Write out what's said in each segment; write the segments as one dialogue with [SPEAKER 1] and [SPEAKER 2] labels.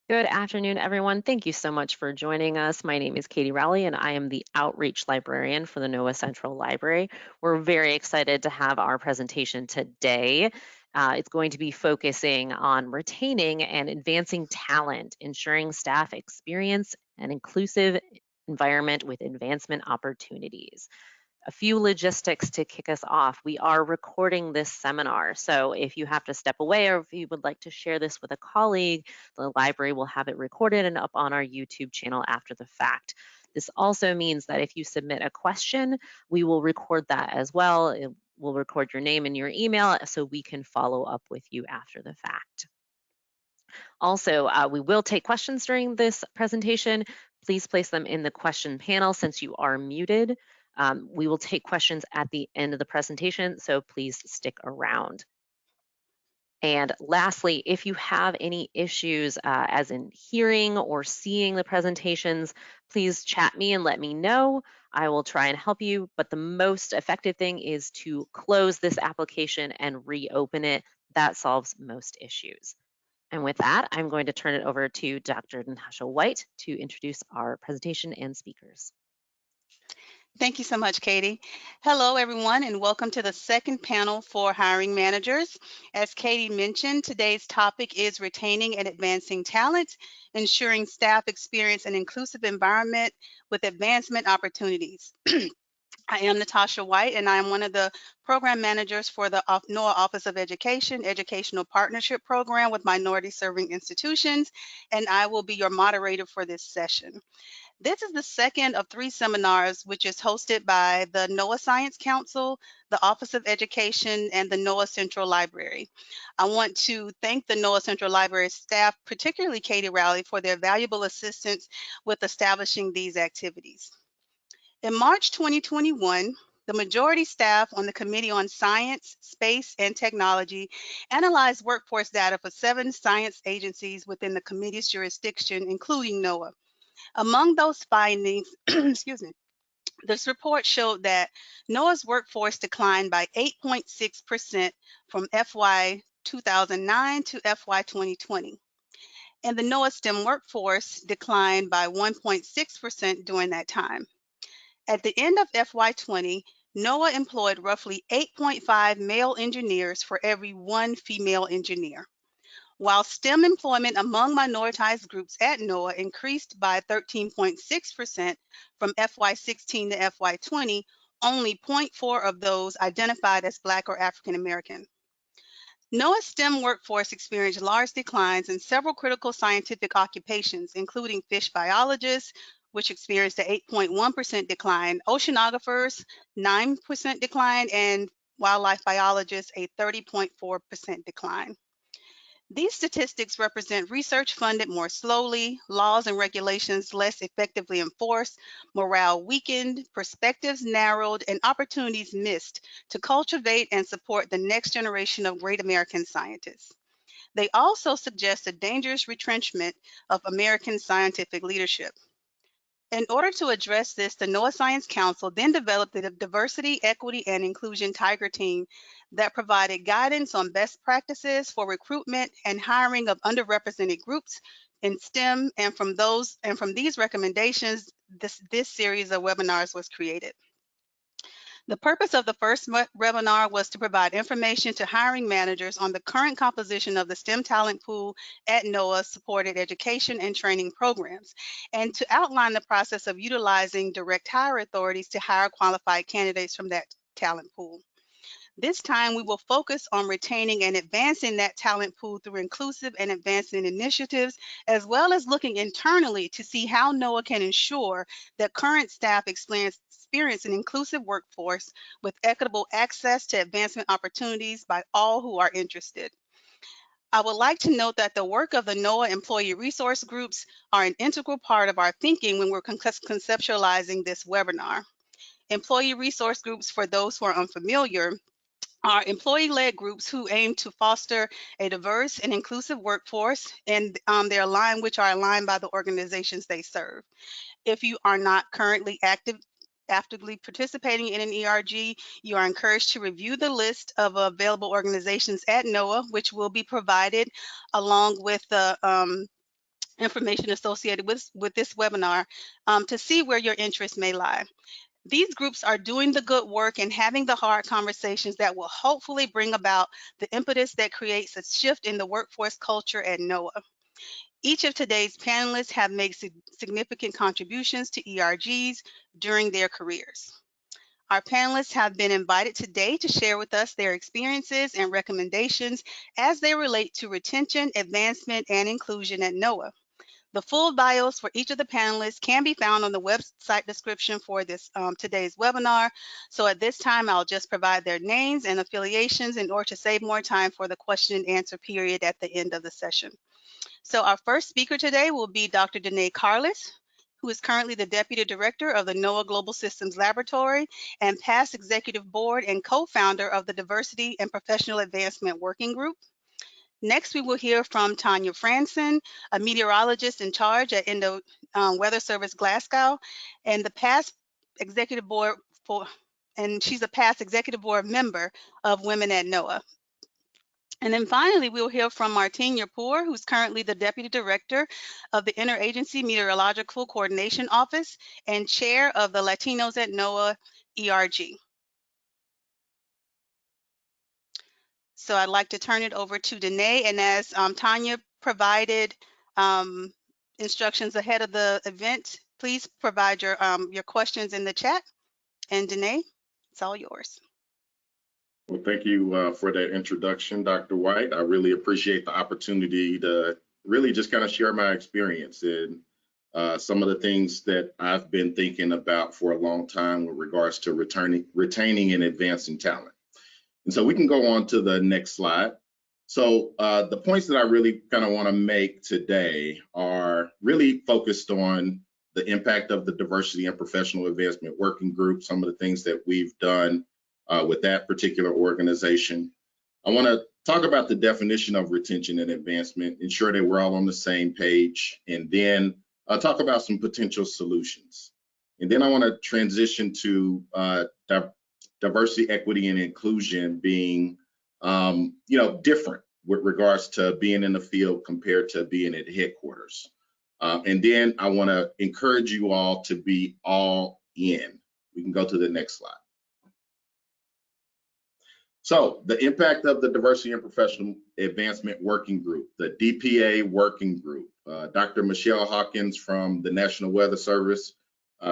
[SPEAKER 1] Good afternoon, everyone. Thank you so much for joining us. My name is Katie Rowley, and I am the Outreach Librarian for the NOAA Central Library. We're very excited to have our presentation today. It's going to be focusing on retaining and advancing talent, ensuring staff experience an inclusive environment with advancement opportunities. A few logistics to kick us off. We are recording this seminar, so if you have to step away or if you would like to share this with a colleague, the library will have it recorded and up on our YouTube channel after the fact. This also means that if you submit a question, we will record that as well. It will record your name and your email so we can follow up with you after the fact. Also, we will take questions during this presentation. Please place them in the question panel since you are muted. We will take questions at the end of the presentation, so please stick around. And lastly, if you have any issues as in hearing or seeing the presentations, please chat me and let me know. I will try and help you, but the most effective thing is to close this application and reopen it. That solves most issues. And with that, I'm going to turn it over to Dr. Natasha White to introduce our presentation and speakers.
[SPEAKER 2] Thank you so much, Katie. Hello, everyone, and welcome to the second panel for hiring managers. As Katie mentioned, today's topic is retaining and advancing talent, ensuring staff experience an inclusive environment with advancement opportunities. I am Natasha White, and I am one of the program managers for the NOAA Office of Education Educational Partnership Program with minority serving institutions, and I will be your moderator for this session. This is the second of 3 seminars, which is hosted by the NOAA Science Council, the Office of Education, and the NOAA Central Library. I want to thank the NOAA Central Library staff, particularly Katie Rowley, for their valuable assistance with establishing these activities. In March 2021, the majority staff on the Committee on Science, Space, and Technology analyzed workforce data for 7 science agencies within the committee's jurisdiction, including NOAA. Among those findings, excuse me, this report showed that NOAA's workforce declined by 8.6% from FY 2009 to FY 2020. And the NOAA STEM workforce declined by 1.6% during that time. At the end of FY 20, NOAA employed roughly 8.5 male engineers for every 1 female engineer. While STEM employment among minoritized groups at NOAA increased by 13.6% from FY 16 to FY 20, only 0.4 of those identified as Black or African American. NOAA's STEM workforce experienced large declines in several critical scientific occupations, including fish biologists, which experienced an 8.1% decline, oceanographers, 9% decline, and wildlife biologists, a 30.4% decline. These statistics represent research funded more slowly, laws and regulations less effectively enforced, morale weakened, perspectives narrowed, and opportunities missed to cultivate and support the next generation of great American scientists. They also suggest a dangerous retrenchment of American scientific leadership. In order to address this, the NOAA Science Council then developed the Diversity, Equity, and Inclusion Tiger Team that provided guidance on best practices for recruitment and hiring of underrepresented groups in STEM. And from these recommendations, this series of webinars was created. The purpose of the first webinar was to provide information to hiring managers on the current composition of the STEM talent pool at NOAA supported education and training programs, and to outline the process of utilizing direct hire authorities to hire qualified candidates from that talent pool. This time, we will focus on retaining and advancing that talent pool through inclusive and advancing initiatives, as well as looking internally to see how NOAA can ensure that current staff experience an inclusive workforce with equitable access to advancement opportunities by all who are interested. I would like to note that the work of the NOAA employee resource groups are an integral part of our thinking when we're conceptualizing this webinar. Employee resource groups, for those who are unfamiliar, are employee-led groups who aim to foster a diverse and inclusive workforce, and they're aligned, which are aligned by the organizations they serve. If you are not currently actively participating in an ERG, you are encouraged to review the list of available organizations at NOAA, which will be provided along with the information associated with this webinar to see where your interest may lie. These groups are doing the good work and having the hard conversations that will hopefully bring about the impetus that creates a shift in the workforce culture at NOAA. Each of today's panelists have made significant contributions to ERGs during their careers. Our panelists have been invited today to share with us their experiences and recommendations as they relate to retention, advancement, and inclusion at NOAA. The full bios for each of the panelists can be found on the website description for this today's webinar. So at this time, I'll just provide their names and affiliations in order to save more time for the question and answer period at the end of the session. So our first speaker today will be Dr. Carlis, who is currently the Deputy Director of the NOAA Global Systems Laboratory and past Executive Board and co-founder of the Diversity and Professional Advancement Working Group. Next, we will hear from Tanja Fransen, a meteorologist in charge at Indo Weather Service Glasgow, and the past executive board she's a past executive board member of Women at NOAA. And then finally, we'll hear from Martine Yapur, who's currently the Deputy Director of the Interagency Meteorological Coordination Office and Chair of the Latinos at NOAA ERG. So I'd like to turn it over to Danae, and as Tanja provided instructions ahead of the event, please provide your questions in the chat. And Danae, it's all yours.
[SPEAKER 3] Well, thank you for that introduction, Dr. White. I really appreciate the opportunity to really just kind of share my experience and some of the things that I've been thinking about for a long time with regards to retaining and advancing talent. And so we can go on to the next slide. So the points that I really kind of want to make today are really focused on the impact of the Diversity and Professional Advancement Working Group, some of the things that we've done with that particular organization. I want to talk about the definition of retention and advancement, ensure that we're all on the same page, and then talk about some potential solutions. And then I want to transition to diversity, equity, and inclusion being, different with regards to being in the field compared to being at headquarters. And then I want to encourage you all to be all in. We can go to the next slide. So the impact of the Diversity and Professional Advancement Working Group, the DPA Working Group. Dr. Michelle Hawkins from the National Weather Service.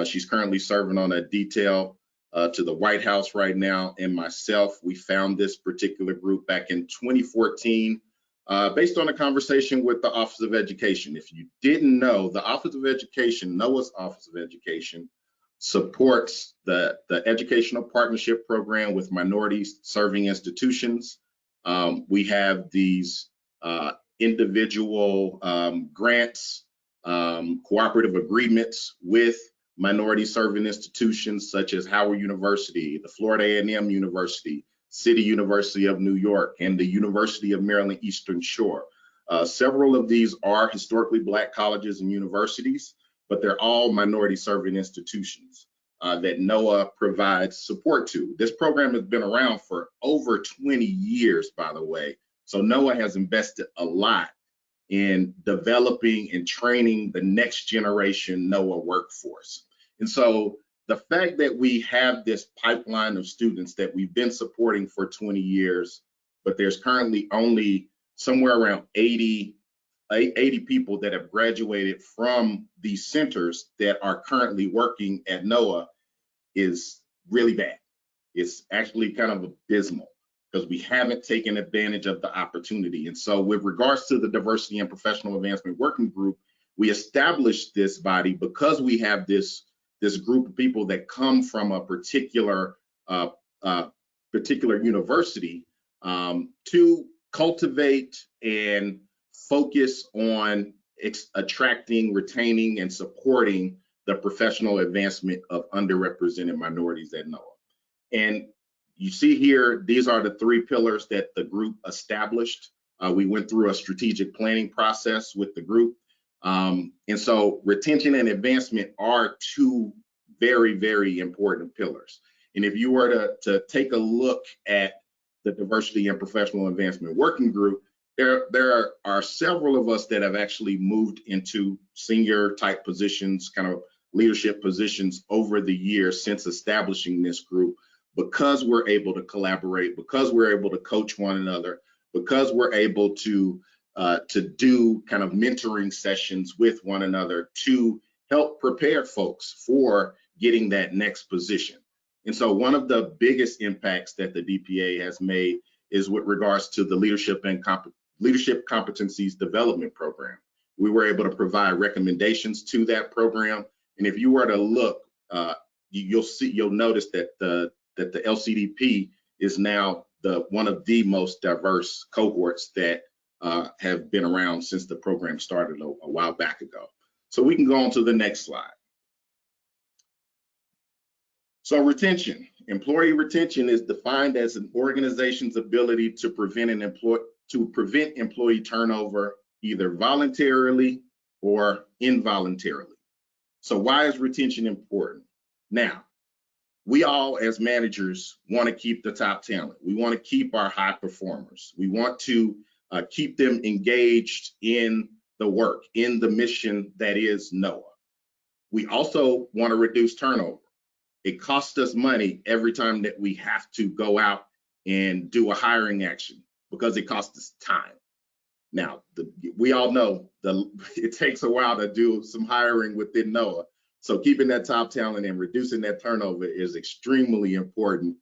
[SPEAKER 3] She's currently serving on a detail to the White House right now, and myself, we found this particular group back in 2014 based on a conversation with the Office of Education. If you didn't know, the Office of Education, NOAA's Office of Education, supports the Educational Partnership Program with minorities serving institutions. We have these individual grants, cooperative agreements with minority serving institutions such as Howard University, the Florida A&M University, City University of New York, and the University of Maryland Eastern Shore. Several of these are historically Black colleges and universities, but they're all minority serving institutions that NOAA provides support to. This program has been around for over 20 years, by the way. So NOAA has invested a lot in developing and training the next generation NOAA workforce. And so the fact that we have this pipeline of students that we've been supporting for 20 years, but there's currently only somewhere around 80 people that have graduated from these centers that are currently working at NOAA is really bad. It's actually kind of abysmal because we haven't taken advantage of the opportunity. And so with regards to the Diversity and Professional Advancement Working Group, we established this body because we have this group of people that come from a particular university to cultivate and focus on attracting, retaining, and supporting the professional advancement of underrepresented minorities at NOAA. And you see here, these are the three pillars that the group established. We went through a strategic planning process with the group. And so retention and advancement are two very, very important pillars. And if you were to take a look at the Diversity and Professional Advancement Working Group, There are several of us that have actually moved into senior type positions, kind of leadership positions over the years since establishing this group, because we're able to collaborate, because we're able to coach one another, because we're able to do kind of mentoring sessions with one another to help prepare folks for getting that next position. And so one of the biggest impacts that the DPA has made is with regards to the Leadership Competencies Development Program. We were able to provide recommendations to that program. And if you were to look, you'll notice that the LCDP is now one of the most diverse cohorts that have been around since the program started a while back ago. So we can go on to the next slide. So retention, employee retention is defined as an organization's ability to prevent employee turnover, either voluntarily or involuntarily. So why is retention important? Now, we all as managers want to keep the top talent. We want to keep our high performers. We want to keep them engaged in the work, in the mission that is NOAA. We also want to reduce turnover. It costs us money every time that we have to go out and do a hiring action because it costs us time. Now, we all know it takes a while to do some hiring within NOAA. So keeping that top talent and reducing that turnover is extremely important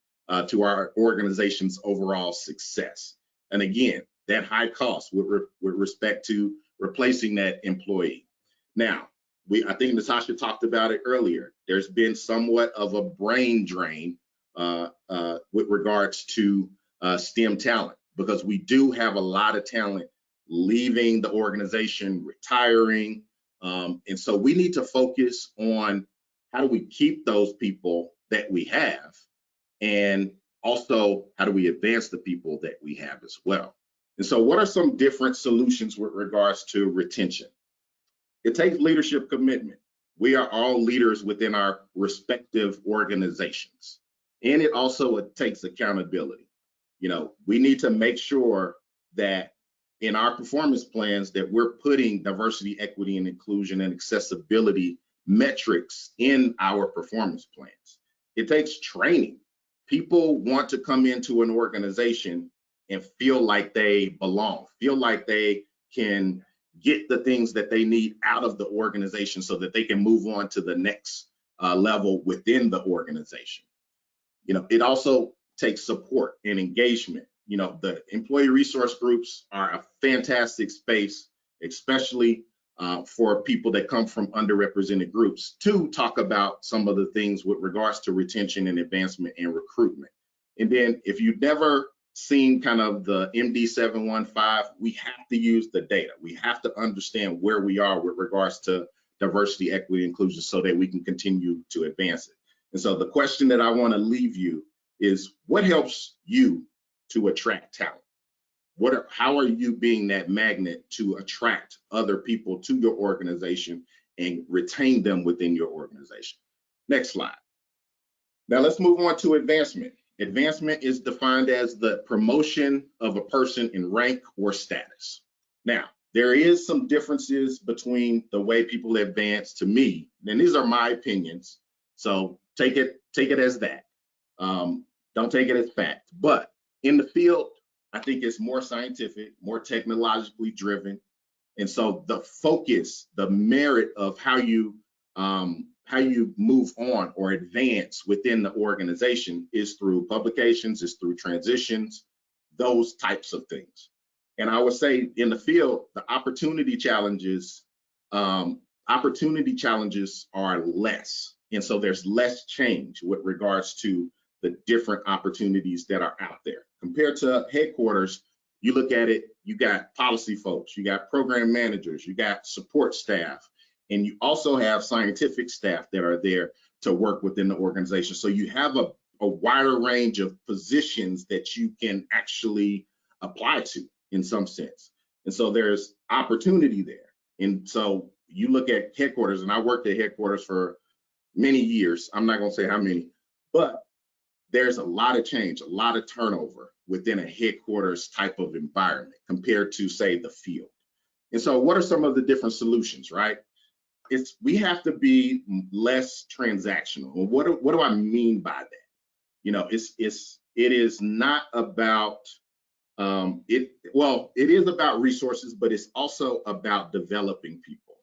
[SPEAKER 3] to our organization's overall success. And again, that high cost with respect to replacing that employee. Now, I think Natasha talked about it earlier. There's been somewhat of a brain drain with regards to STEM talent, because we do have a lot of talent leaving the organization, retiring. And so we need to focus on how do we keep those people that we have, and also how do we advance the people that we have as well. And so what are some different solutions with regards to retention? It takes leadership commitment. We are all leaders within our respective organizations. And it also takes accountability. You know, we need to make sure that in our performance plans that we're putting diversity, equity, and inclusion and accessibility metrics in our performance plans. It takes training. People want to come into an organization and feel like they belong, feel like they can get the things that they need out of the organization so that they can move on to the next level within the organization. You know, it also takes support and engagement. You know, the employee resource groups are a fantastic space, especially for people that come from underrepresented groups, to talk about some of the things with regards to retention and advancement and recruitment. And then if you've never seen kind of the MD 715, we have to use the data. We have to understand where we are with regards to diversity, equity, inclusion, so that we can continue to advance it. And so the question that I want to leave you is, what helps you to attract talent? How are you being that magnet to attract other people to your organization and retain them within your organization? Next slide. Now let's move on to advancement. Advancement is defined as the promotion of a person in rank or status. Now, there is some differences between the way people advance, to me, and these are my opinions, so take it as that. Don't take it as fact. But in the field, I think it's more scientific, more technologically driven. And so the focus, the merit of how you move on or advance within the organization is through publications, is through transitions, those types of things. And I would say in the field, the opportunity challenges are less. And so there's less change with regards to the different opportunities that are out there. Compared to headquarters, you look at it, you got policy folks, you got program managers, you got support staff, and you also have scientific staff that are there to work within the organization. So you have a wider range of positions that you can actually apply to in some sense. And so there's opportunity there. And so you look at headquarters, and I worked at headquarters for many years. I'm not gonna say how many, but there's a lot of change, a lot of turnover within a headquarters type of environment compared to, say, the field. And so what are some of the different solutions, right? We have to be less transactional. What do I mean by that? You know, it is not about it is about resources, but it's also about developing people.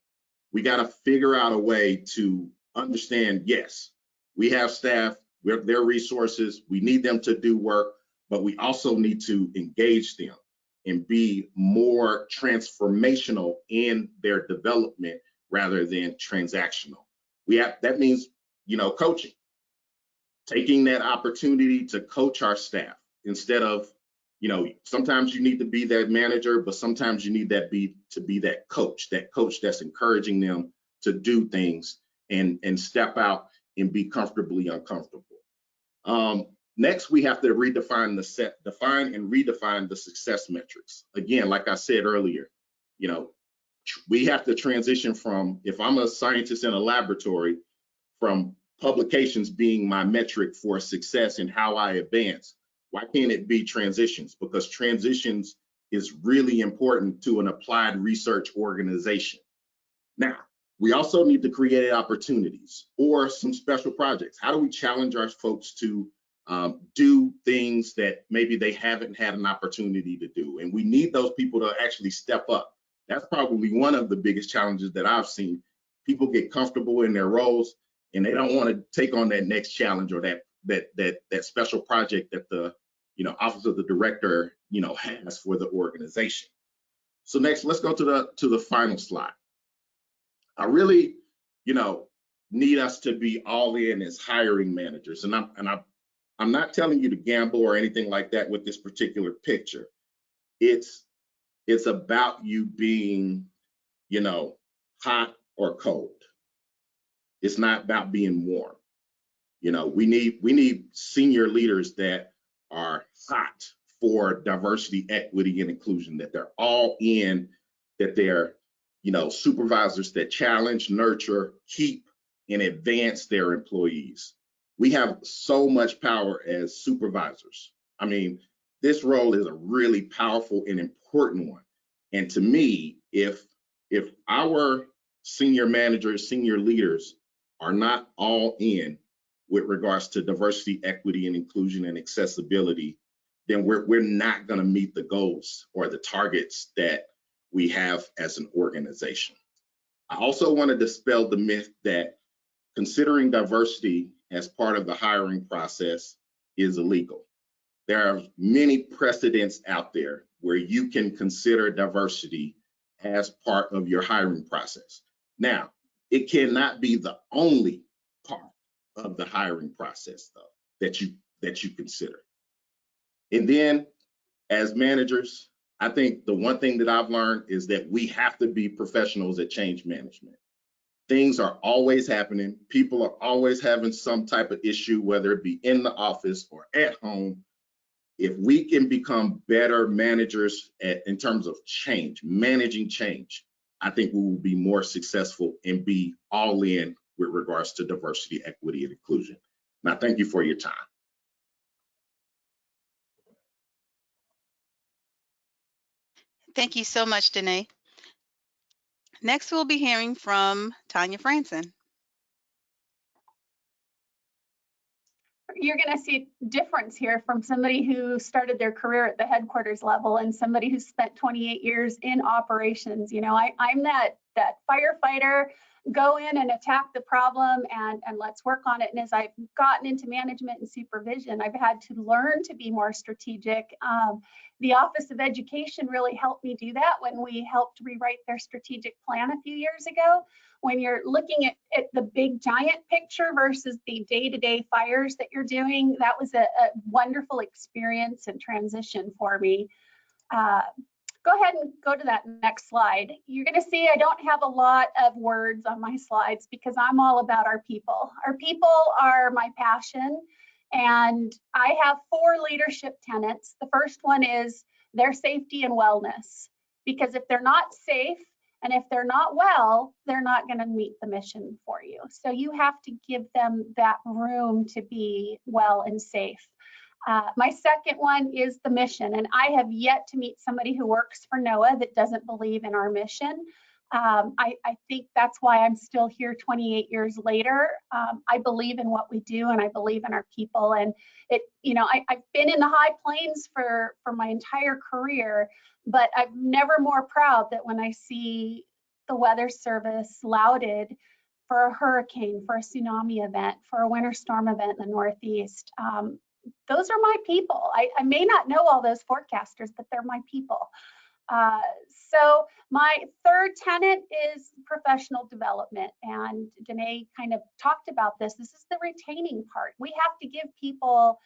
[SPEAKER 3] We got to figure out a way to understand, yes, we have staff, their resources, we need them to do work, but we also need to engage them and be more transformational in their development rather than transactional. That means, you know, coaching, taking that opportunity to coach our staff instead of, you know, sometimes you need to be that manager, but sometimes you need to be that coach that's encouraging them to do things and step out and be comfortably uncomfortable. Next, we have to define and redefine the success metrics. Again, like I said earlier, you know, we have to transition from, if I'm a scientist in a laboratory, from publications being my metric for success and how I advance. Why can't it be transitions? Because transitions is really important to an applied research organization. Now, we also need to create opportunities or some special projects. How do we challenge our folks to do things that maybe they haven't had an opportunity to do? And we need those people to actually step up. That's probably one of the biggest challenges that I've seen. People get comfortable in their roles and they don't want to take on that next challenge or that special project that the, you know, office of the director, you know, has for the organization. So next, let's go to the final slide. I really, you know, need us to be all in as hiring managers, and I'm not telling you to gamble or anything like that with this particular picture. It's about you being, you know, hot or cold. It's not about being warm. You know, we need senior leaders that are hot for diversity, equity, and inclusion, that they're all in, that they're, you know, supervisors that challenge, nurture, keep, and advance their employees. We have so much power as supervisors. I mean, this role is a really powerful and important one. And to me, if our senior managers, senior leaders are not all in with regards to diversity, equity, and inclusion and accessibility, then we're not going to meet the goals or the targets that we have as an organization. I also want to dispel the myth that considering diversity as part of the hiring process is illegal. There are many precedents out there where you can consider diversity as part of your hiring process. Now, it cannot be the only part of the hiring process, though, that you consider. And then, as managers, I think the one thing that I've learned is that we have to be professionals at change management. Things are always happening. People are always having some type of issue, whether it be in the office or at home. If we can become better managers in terms of change, managing change, I think we will be more successful and be all in with regards to diversity, equity, and inclusion. Now, thank you for your time.
[SPEAKER 2] Thank you so much, Danae. Next, we'll be hearing from Tanja Fransen.
[SPEAKER 4] You're going to see a difference here from somebody who started their career at the headquarters level and somebody who spent 28 years in operations. You know, I'm that firefighter, go in and attack the problem and let's work on it. And as I've gotten into management and supervision, I've had to learn to be more strategic. The Office of Education really helped me do that when we helped rewrite their strategic plan a few years ago. When you're looking at the big giant picture versus the day-to-day fires that you're doing, that was a wonderful experience and transition for me. Go ahead and go to that next slide. You're going to see I don't have a lot of words on my slides because I'm all about our people. Our people are my passion, and I have 4 leadership tenets. The first one is their safety and wellness, because if they're not safe and if they're not well, they're not going to meet the mission for you. So you have to give them that room to be well and safe. My second one is the mission, and I have yet to meet somebody who works for NOAA that doesn't believe in our mission. I think that's why I'm still here 28 years later. I believe in what we do, and I believe in our people. And I've been in the high plains for my entire career, but I'm never more proud that when I see the Weather Service lauded for a hurricane, for a tsunami event, for a winter storm event in the Northeast. Those are my people. I may not know all those forecasters, but they're my people. So my third tenet is professional development, and Danae kind of talked about this. This is the retaining part. We have to give people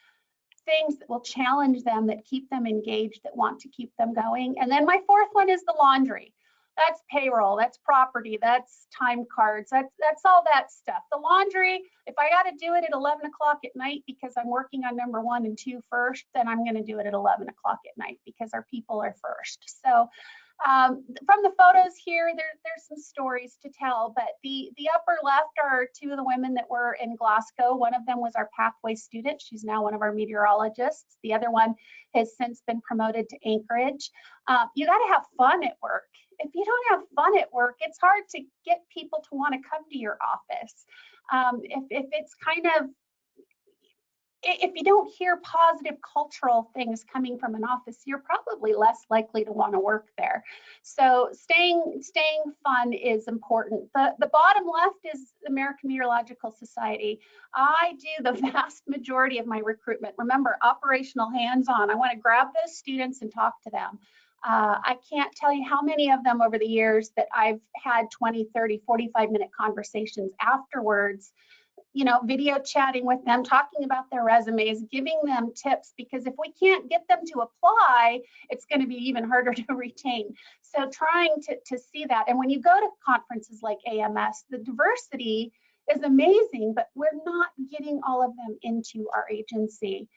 [SPEAKER 4] things that will challenge them, that keep them engaged, that want to keep them going. And then my fourth one is the laundry. That's payroll, that's property, that's time cards, that's all that stuff. The laundry, if I got to do it at 11 o'clock at night because I'm working on number 1 and 2 first, then I'm going to do it at 11 o'clock at night because our people are first. So from the photos here, there's some stories to tell, but the upper left are 2 of the women that were in Glasgow. One of them was our pathway student. She's now one of our meteorologists. The other one has since been promoted to Anchorage. You got to have fun at work. If you don't have fun at work, it's hard to get people to want to come to your office. If it's kind of, if you don't hear positive cultural things coming from an office, you're probably less likely to want to work there. So staying fun is important. The bottom left is the American Meteorological Society. I do the vast majority of my recruitment. Remember, operational hands-on. I want to grab those students and talk to them. I can't tell you how many of them over the years that I've had 20, 30, 45-minute conversations afterwards, video chatting with them, talking about their resumes, giving them tips, because if we can't get them to apply, it's going to be even harder to retain. So trying to see that. And when you go to conferences like AMS, the diversity is amazing, but we're not getting all of them into our agency.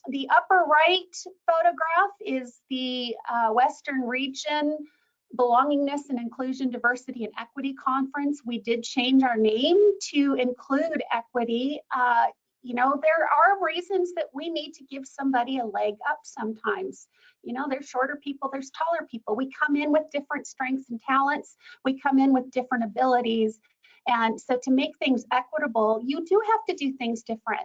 [SPEAKER 4] The upper right photograph is the Western Region Belongingness and Inclusion, Diversity and Equity Conference. We did change our name to include equity. There are reasons that we need to give somebody a leg up sometimes. There's shorter people, there's taller people. We come in with different strengths and talents. We come in with different abilities. And so to make things equitable, you do have to do things different.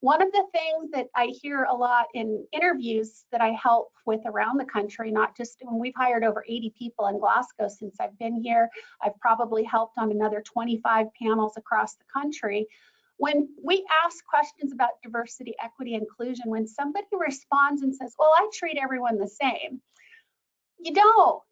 [SPEAKER 4] One of the things that I hear a lot in interviews that I help with around the country, not just when we've hired over 80 people in Glasgow since I've been here, I've probably helped on another 25 panels across the country. When we ask questions about diversity, equity, inclusion, when somebody responds and says, well, I treat everyone the same. You don't.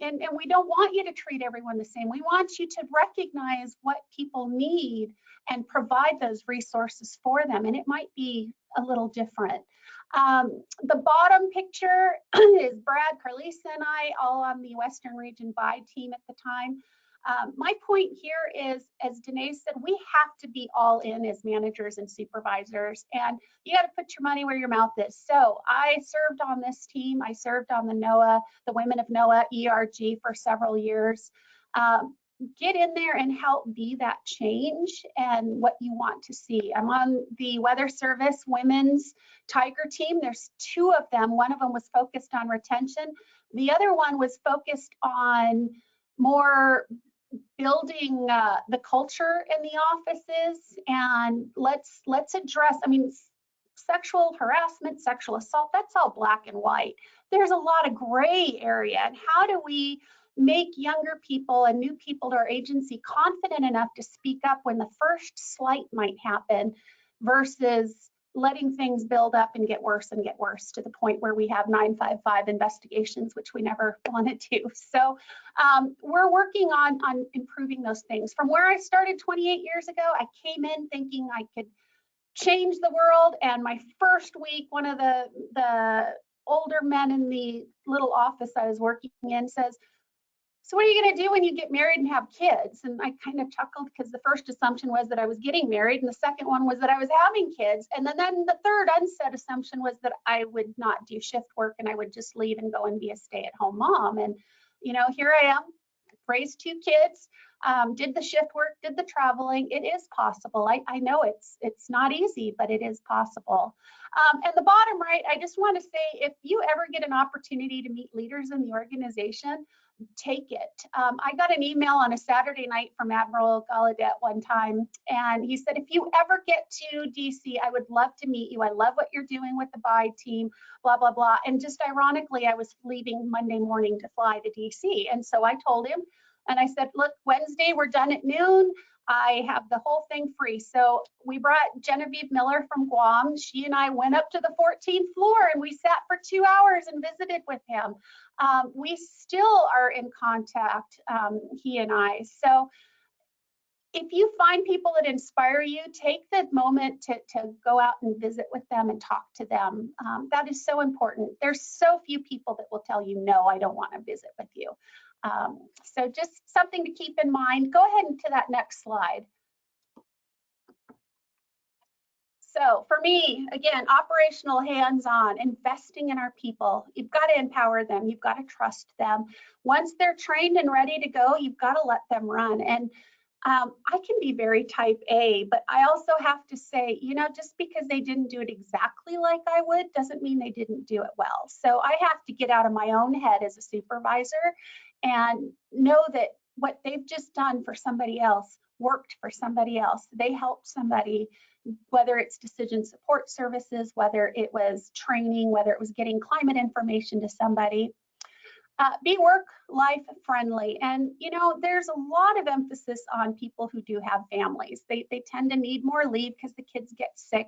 [SPEAKER 4] And we don't want you to treat everyone the same. We want you to recognize what people need and provide those resources for them. And it might be a little different. The bottom picture is Brad, Carlis, and I, all on the Western Region BIDE team at the time. My point here is, as Danae said, we have to be all in as managers and supervisors, and you got to put your money where your mouth is. So I served on this team. I served on the NOAA, the Women of NOAA ERG for several years. Get in there and help be that change and what you want to see. I'm on the Weather Service Women's Tiger team. There's 2 of them. One of them was focused on retention. The other one was focused on more building the culture in the offices, and let's address, sexual harassment, sexual assault, that's all black and white. There's a lot of gray area, and how do we make younger people and new people to our agency confident enough to speak up when the first slight might happen, versus letting things build up and get worse to the point where we have 955 investigations, which we never want to do. So we're working on improving those things. From where I started 28 years ago, I came in thinking I could change the world. And my first week, one of the older men in the little office I was working in says, so what are you going to do when you get married and have kids? And I kind of chuckled, because the first assumption was that I was getting married, and the second one was that I was having kids. And then the third unsaid assumption was that I would not do shift work and I would just leave and go and be a stay-at-home mom. And, here I am, raised 2 kids. did the shift work, did the traveling. It is possible. I know it's not easy, but it is possible. And the bottom right, I just want to say, if you ever get an opportunity to meet leaders in the organization, take it. I got an email on a Saturday night from Admiral Gallaudet one time, and he said, if you ever get to DC, I would love to meet you. I love what you're doing with the BI team, blah, blah, blah. And just ironically, I was leaving Monday morning to fly to DC. And so I told him, and I said, look, Wednesday, we're done at noon. I have the whole thing free. So we brought Genevieve Miller from Guam. She and I went up to the 14th floor and we sat for 2 hours and visited with him. We still are in contact, he and I. So if you find people that inspire you, take the moment to go out and visit with them and talk to them. That is so important. There's so few people that will tell you, no, I don't want to visit with you. So just something to keep in mind. Go ahead and to that next slide. So for me, again, operational hands-on, investing in our people. You've got to empower them. You've got to trust them. Once they're trained and ready to go, you've got to let them run. And I can be very type A, but I also have to say, you know, just because they didn't do it exactly like I would doesn't mean they didn't do it well. So I have to get out of my own head as a supervisor and know that what they've just done for somebody else worked for somebody else. They helped somebody, whether it's decision support services, whether it was training, whether it was getting climate information to somebody. Be work-life friendly. And, you know, there's a lot of emphasis on people who do have families. They tend to need more leave because the kids get sick.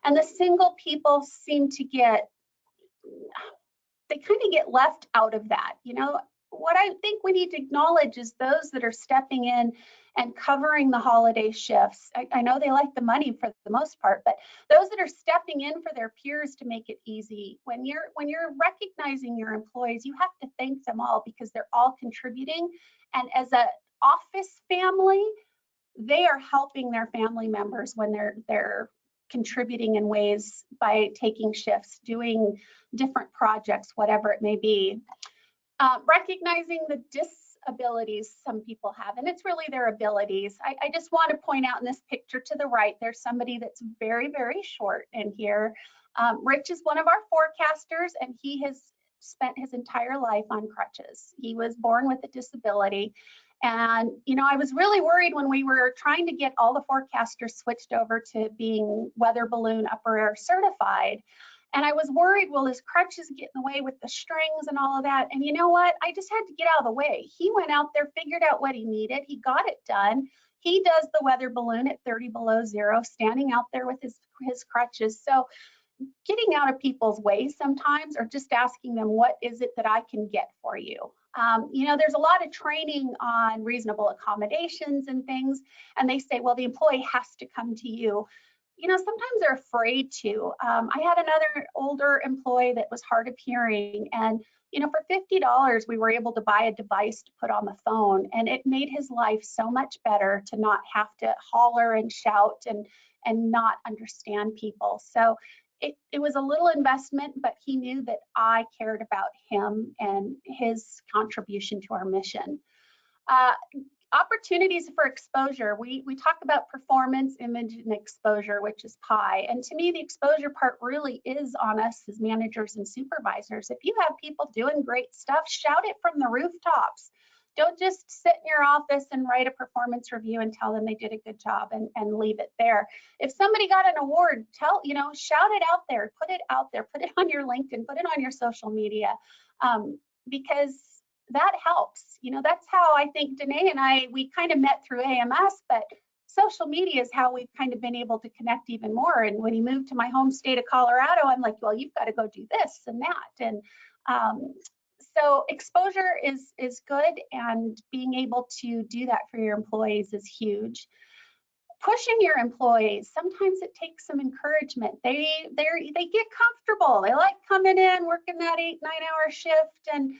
[SPEAKER 4] And the single people seem to get, they kind of get left out of that. You know, what I think we need to acknowledge is those that are stepping in and covering the holiday shifts. I know they like the money for the most part, but those that are stepping in for their peers to make it easy. When you're recognizing your employees, you have to thank them all because they're all contributing. And as an office family, they are helping their family members when they're contributing in ways by taking shifts, doing different projects, whatever it may be. Recognizing the disabilities some people have, and it's really their abilities. I just want to point out in this picture to the right, there's somebody that's very, very short in here. Rich is one of our forecasters, and he has spent his entire life on crutches. He was born with a disability. And, you know, I was really worried when we were trying to get all the forecasters switched over to being weather balloon upper air certified. And I was worried, will his crutches get in the way with the strings and all of that? And you know what? I just had to get out of the way. He went out there, figured out what he needed. He got it done. He does the weather balloon at 30 below zero, standing out there with his crutches. So getting out of people's way sometimes, or just asking them, what is it that I can get for you? You know, there's a lot of training on reasonable accommodations and things. And they say, well, the employee has to come to you. You know, sometimes they're afraid to. I had another older employee that was hard of hearing, and you know, for $50, we were able to buy a device to put on the phone, and it made his life so much better to not have to holler and shout and not understand people. So it was a little investment, but he knew that I cared about him and his contribution to our mission. Opportunities for exposure. We talk about performance, image, and exposure, which is PI. And to me, the exposure part really is on us as managers and supervisors. If you have people doing great stuff, shout it from the rooftops. Don't just sit in your office and write a performance review and tell them they did a good job and leave it there. If somebody got an award, shout it out there, put it out there, put it on your LinkedIn, put it on your social media, because that helps. You know, that's how I think Danae and we kind of met through AMS, but social media is how we've kind of been able to connect even more. And when he moved to my home state of Colorado, I'm like, well, you've got to go do this and that. And so exposure is good, and being able to do that for your employees is huge. Pushing your employees, sometimes it takes some encouragement. They get comfortable. They like coming in, working that 8-9 hour shift, and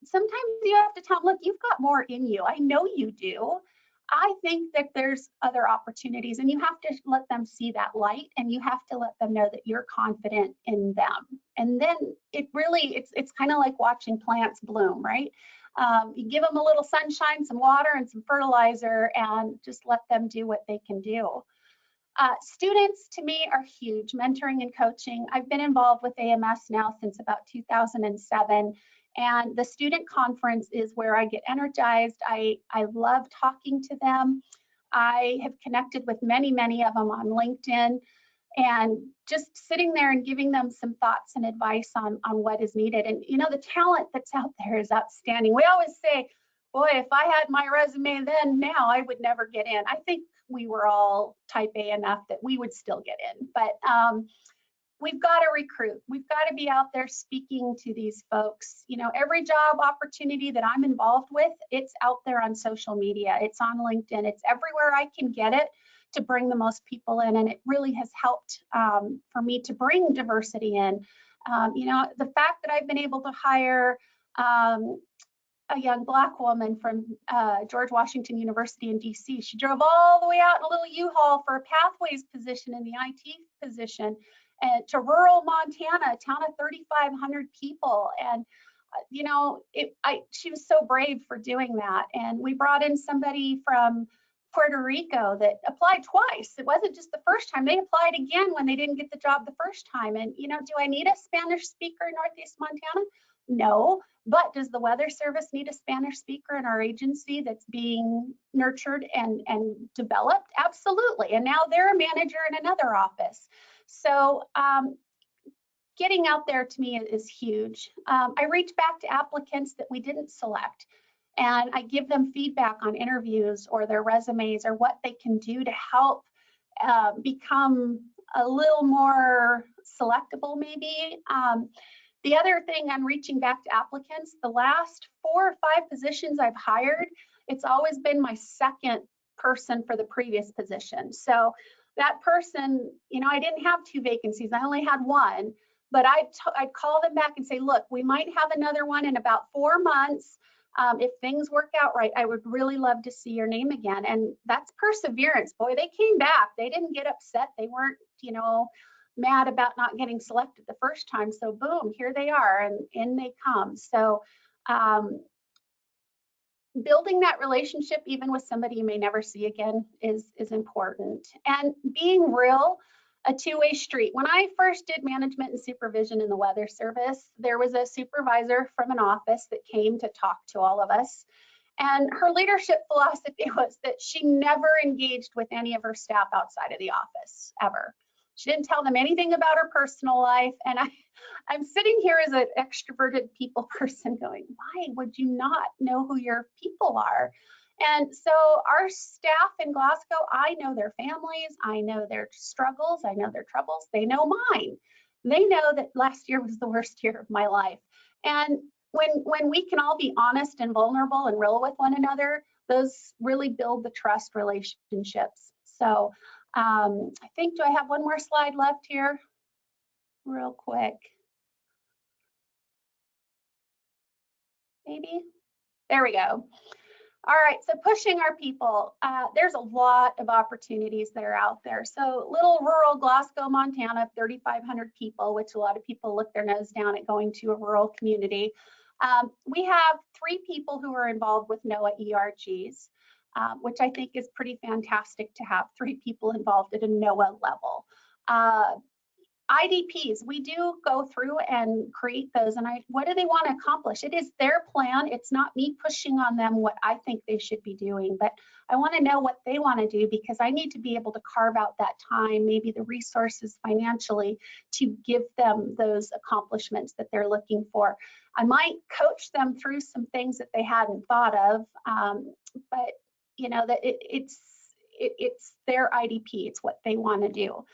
[SPEAKER 4] sometimes you have to tell them, look, you've got more in you. I know you do. I think that there's other opportunities, and you have to let them see that light, and you have to let them know that you're confident in them. And then it's kind of like watching plants bloom, right? You give them a little sunshine, some water, and some fertilizer, and just let them do what they can do. Students to me are huge, mentoring and coaching. I've been involved with AMS now since about 2007, and the student conference is where I get energized. I love talking to them. I have connected with many of them on LinkedIn, and just sitting there and giving them some thoughts and advice on what is needed. And you know, the talent that's out there is outstanding. We always say, boy, if I had my resume then now, I would never get in. I think we were all type A enough that we would still get in. But we've got to recruit. We've got to be out there speaking to these folks. You know, every job opportunity that I'm involved with, it's out there on social media. It's on LinkedIn. It's everywhere I can get it to bring the most people in. And it really has helped for me to bring diversity in. You know, the fact that I've been able to hire a young Black woman from George Washington University in DC. She drove all the way out in a little U-Haul for a pathways position in the IT position, and to rural Montana, a town of 3,500 people. And you know, she was so brave for doing that. And we brought in somebody from Puerto Rico that applied twice. It wasn't just the first time. They applied again when they didn't get the job the first time. And you know, do I need a Spanish speaker in Northeast Montana? No. But does the Weather Service need a Spanish speaker in our agency that's being nurtured and developed? Absolutely. And now they're a manager in another office. So getting out there to me is huge. I reach back to applicants that we didn't select, and I give them feedback on interviews or their resumes or what they can do to help become a little more selectable maybe. The other thing, I'm reaching back to applicants. The last 4 or 5 positions I've hired, it's always been my second person for the previous position. So that person, you know, I didn't have 2 vacancies, I only had 1, but I'd call them back and say, look, we might have another one in about 4 months. If things work out right, I would really love to see your name again. And that's perseverance. Boy, they came back. They didn't get upset. They weren't, you know, mad about not getting selected the first time. So boom, here they are, and in they come. So building that relationship, even with somebody you may never see again, is important. And being real, a two-way street. When I first did management and supervision in the Weather Service, there was a supervisor from an office that came to talk to all of us. And her leadership philosophy was that she never engaged with any of her staff outside of the office, ever. She didn't tell them anything about her personal life. And I'm sitting here as an extroverted people person going, why would you not know who your people are? And so our staff in Glasgow, I know their families, I know their struggles, I know their troubles, they know mine. They know that last year was the worst year of my life. And when we can all be honest and vulnerable and real with one another, those really build the trust relationships. So I think, do I have one more slide left here? Real quick. Maybe? There we go. All right, so pushing our people. There's a lot of opportunities that are out there. So little rural Glasgow, Montana, 3,500 people, which a lot of people look their nose down at going to a rural community. We have 3 people who are involved with NOAA ERGs, which I think is pretty fantastic to have 3 people involved at a NOAA level. IDPs, we do go through and create those, and what do they want to accomplish? It is their plan. It's not me pushing on them what I think they should be doing, but I want to know what they want to do, because I need to be able to carve out that time, maybe the resources financially, to give them those accomplishments that they're looking for. I might coach them through some things that they hadn't thought of, but you know, that it's their IDP. It's what they want to do.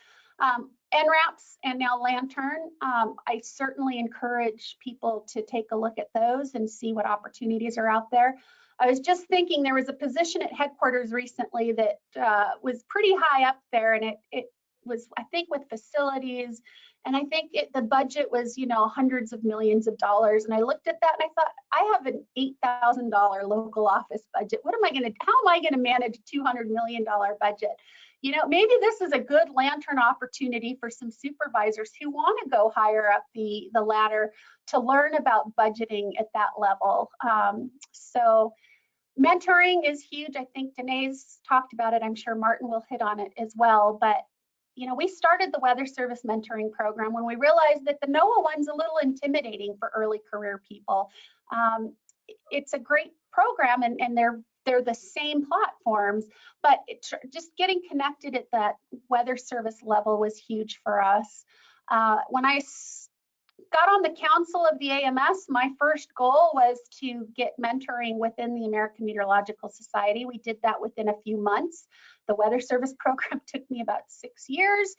[SPEAKER 4] NRAPs and now Lantern, I certainly encourage people to take a look at those and see what opportunities are out there. I was just thinking there was a position at headquarters recently that was pretty high up there, and it was, I think, with facilities And I think the budget was, hundreds of millions of dollars. And I looked at that and I thought, I have an $8,000 local office budget. How am I going to manage a $200 million budget? Maybe this is a good lantern opportunity for some supervisors who want to go higher up the ladder to learn about budgeting at that level. So mentoring is huge. I think Danae's talked about it. I'm sure Martin will hit on it as well. But we started the Weather Service mentoring program when we realized that the NOAA one's a little intimidating for early career people. It's a great program, and they're the same platforms, but just getting connected at that Weather Service level was huge for us. When I got on the council of the AMS, my first goal was to get mentoring within the American Meteorological Society. We did that within a few months. The Weather Service program took me about 6 years.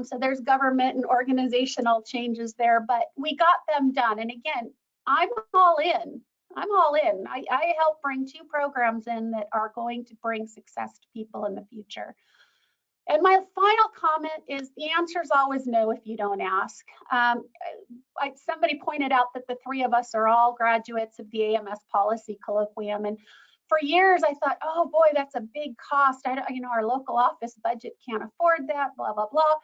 [SPEAKER 4] So there's government and organizational changes there, but we got them done. And again, I'm all in. I help bring 2 programs in that are going to bring success to people in the future. And my final comment is the answer is always no if you don't ask. Somebody pointed out that the 3 of us are all graduates of the AMS policy colloquium. And for years I thought, oh boy, that's a big cost. Our local office budget can't afford that, blah, blah, blah.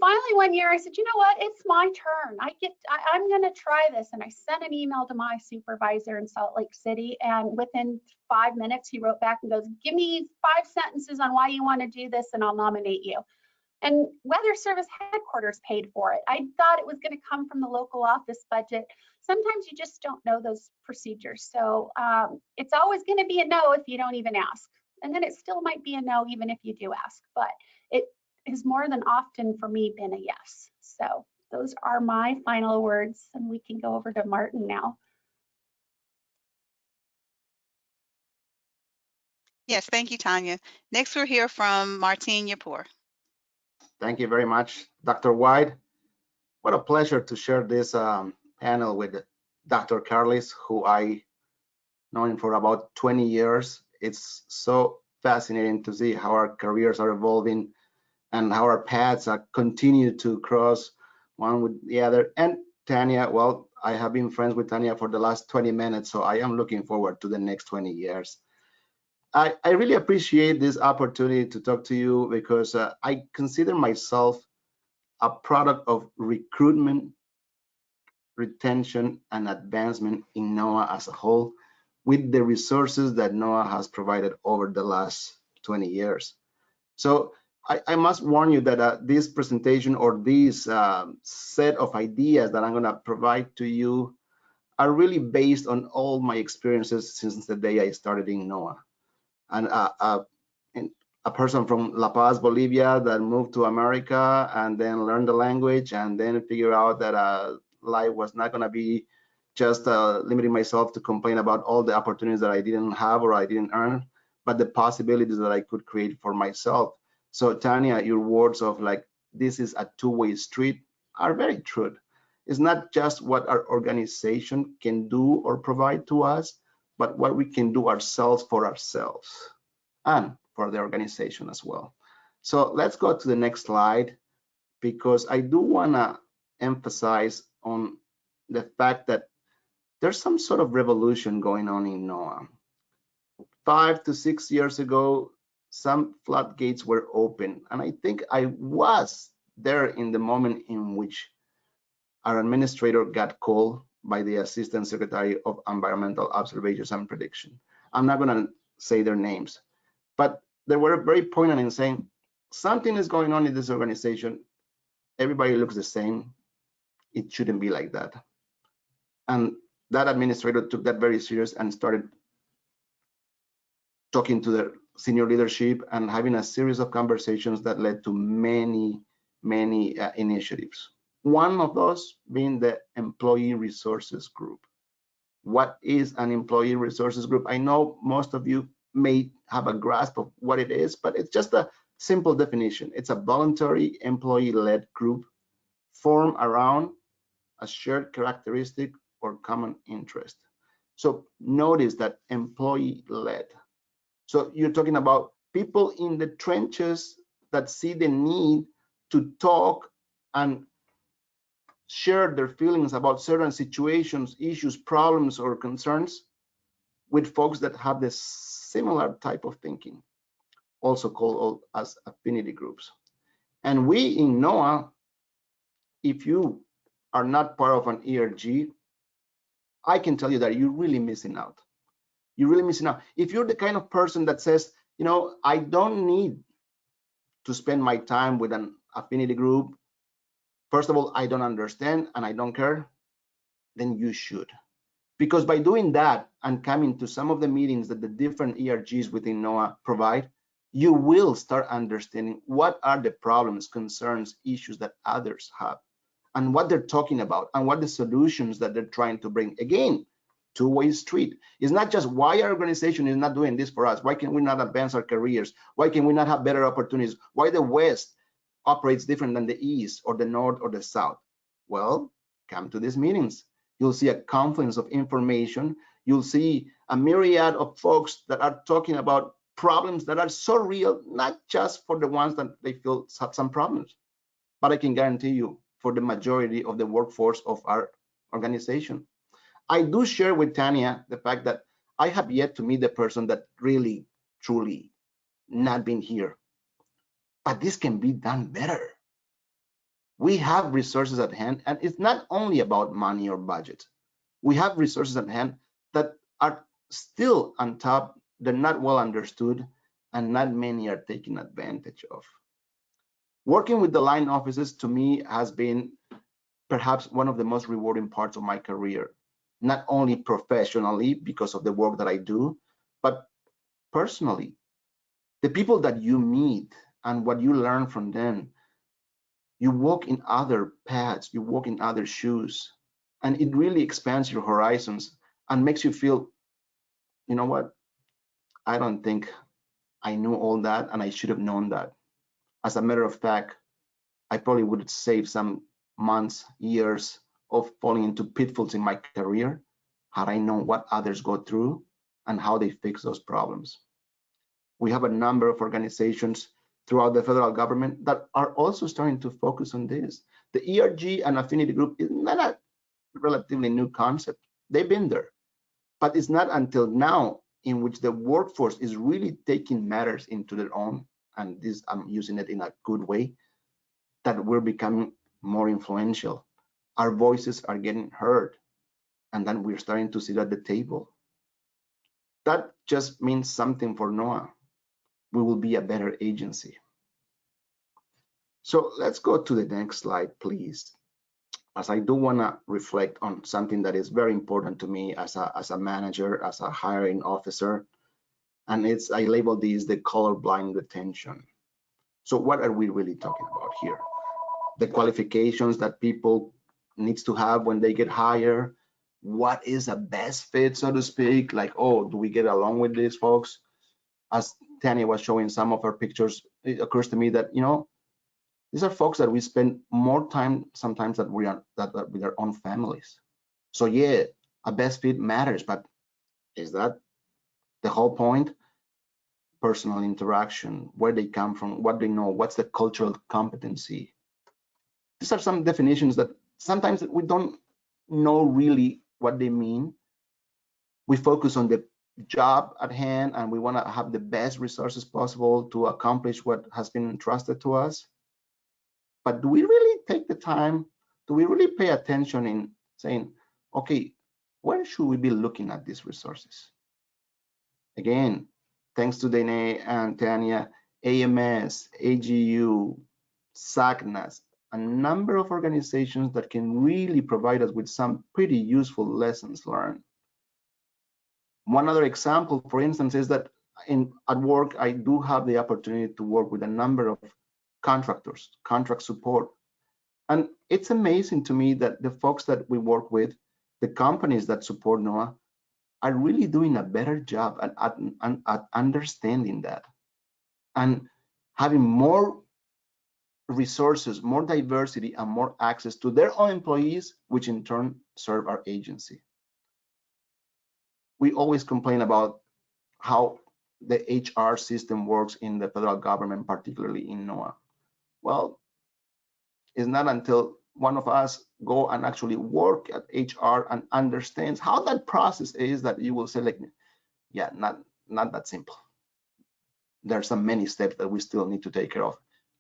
[SPEAKER 4] Finally, one year I said, you know what, it's my turn. I'm gonna try this. And I sent an email to my supervisor in Salt Lake City, and within 5 minutes, he wrote back and goes, give me 5 sentences on why you wanna do this and I'll nominate you. And Weather Service headquarters paid for it. I thought it was gonna come from the local office budget. Sometimes you just don't know those procedures. So it's always gonna be a no if you don't even ask. And then it still might be a no even if you do ask, but it has more than often for me been a yes. So those are my final words, and we can go over to Martin now.
[SPEAKER 2] Yes, thank you, Tanya. Next, we'll hear from Martin Yapur.
[SPEAKER 5] Thank you very much, Dr. White. What a pleasure to share this panel with Dr. Carlis, who I known for about 20 years. It's so fascinating to see how our careers are evolving and how our paths continue to cross one with the other. And Tanya, well, I have been friends with Tanya for the last 20 minutes, so I am looking forward to the next 20 years. I really appreciate this opportunity to talk to you because I consider myself a product of recruitment, retention, and advancement in NOAA as a whole, with the resources that NOAA has provided over the last 20 years. So I must warn you that this presentation or this set of ideas that I'm going to provide to you are really based on all my experiences since the day I started in NOAA. And a person from La Paz, Bolivia, that moved to America and then learned the language and then figure out that life was not going to be just limiting myself to complain about all the opportunities that I didn't have or I didn't earn, but the possibilities that I could create for myself. So Tanya, your words of like, this is a two-way street are very true. It's not just what our organization can do or provide to us, but what we can do ourselves for ourselves and for the organization as well. So let's go to the next slide, because I do want to emphasize on the fact that there's some sort of revolution going on in NOAA. 5 to 6 years ago, some floodgates were open, and I think I was there in the moment in which our administrator got called by the Assistant Secretary of Environmental Observations and Prediction. I'm not going to say their names, but they were very poignant in saying something is going on in this organization. Everybody looks the same. It shouldn't be like that. And that administrator took that very serious and started talking to the senior leadership and having a series of conversations that led to many initiatives. One of those being the Employee Resources Group. What is an Employee Resources Group? I know most of you may have a grasp of what it is, but it's just a simple definition. It's a voluntary employee-led group formed around a shared characteristic or common interest. So notice that employee-led. So you're talking about people in the trenches that see the need to talk and share their feelings about certain situations, issues, problems, or concerns with folks that have this similar type of thinking, also called as affinity groups. And we in NOAA, if you are not part of an ERG, I can tell you that you're really missing out. You're really missing out. If you're the kind of person that says, you know, I don't need to spend my time with an affinity group, first of all, I don't understand and I don't care, then you should. Because by doing that and coming to some of the meetings that the different ERGs within NOAA provide, you will start understanding what are the problems, concerns, issues that others have, and what they're talking about, and what the solutions that they're trying to bring. Again, two-way street. It's not just why our organization is not doing this for us. Why can we not advance our careers? Why can we not have better opportunities? Why the West operates different than the East or the North or the South? Well, come to these meetings. You'll see a confluence of information. You'll see a myriad of folks that are talking about problems that are so real, not just for the ones that they feel have some problems, but I can guarantee you for the majority of the workforce of our organization. I do share with Tanja the fact that I have yet to meet the person that really, truly not been here. But this can be done better. We have resources at hand, and it's not only about money or budget. We have resources at hand that are still on top, they're not well understood, and not many are taking advantage of. Working with the line offices to me has been perhaps one of the most rewarding parts of my career, not only professionally because of the work that I do, but personally. The people that you meet and what you learn from them, you walk in other paths, you walk in other shoes, and it really expands your horizons and makes you feel, you know what, I don't think I knew all that and I should have known that. As a matter of fact, I probably would have saved some months, years of falling into pitfalls in my career had I known what others go through and how they fix those problems. We have a number of organizations throughout the federal government that are also starting to focus on this. The ERG and affinity group is not a relatively new concept. They've been there, but it's not until now in which the workforce is really taking matters into their own, and this I'm using it in a good way, that we're becoming more influential. Our voices are getting heard, and then we're starting to sit at the table. That just means something for NOAA. We will be a better agency. So let's go to the next slide, please, as I do want to reflect on something that is very important to me as a manager, as a hiring officer, and I label these the colorblind detention. So what are we really talking about here? The qualifications that people needs to have when they get hired. What is a best fit, so to speak? Like, oh, do we get along with these folks? As Tanja was showing some of her pictures, it occurs to me that, you know, these are folks that we spend more time sometimes that we are with our own families. So yeah, a best fit matters, but is that the whole point? Personal interaction, where they come from, what they know, what's the cultural competency. These are some definitions that sometimes we don't know really what they mean. We focus on the job at hand and we want to have the best resources possible to accomplish what has been entrusted to us. But do we really take the time? Do we really pay attention in saying, okay, where should we be looking at these resources? Again, thanks to Dene and Tanja, AMS, AGU, SACNAS, a number of organizations that can really provide us with some pretty useful lessons learned. One other example, for instance, is that at work, I do have the opportunity to work with a number of contractors, contract support. And it's amazing to me that the folks that we work with, the companies that support NOAA, are really doing a better job at understanding that and having more resources, more diversity, and more access to their own employees, which in turn serve our agency. We always complain about how the HR system works in the federal government, particularly in NOAA. Well, it's not until one of us go and actually work at HR and understands how that process is, that you will say like, yeah, not that simple. There are some many steps that we still need to take care of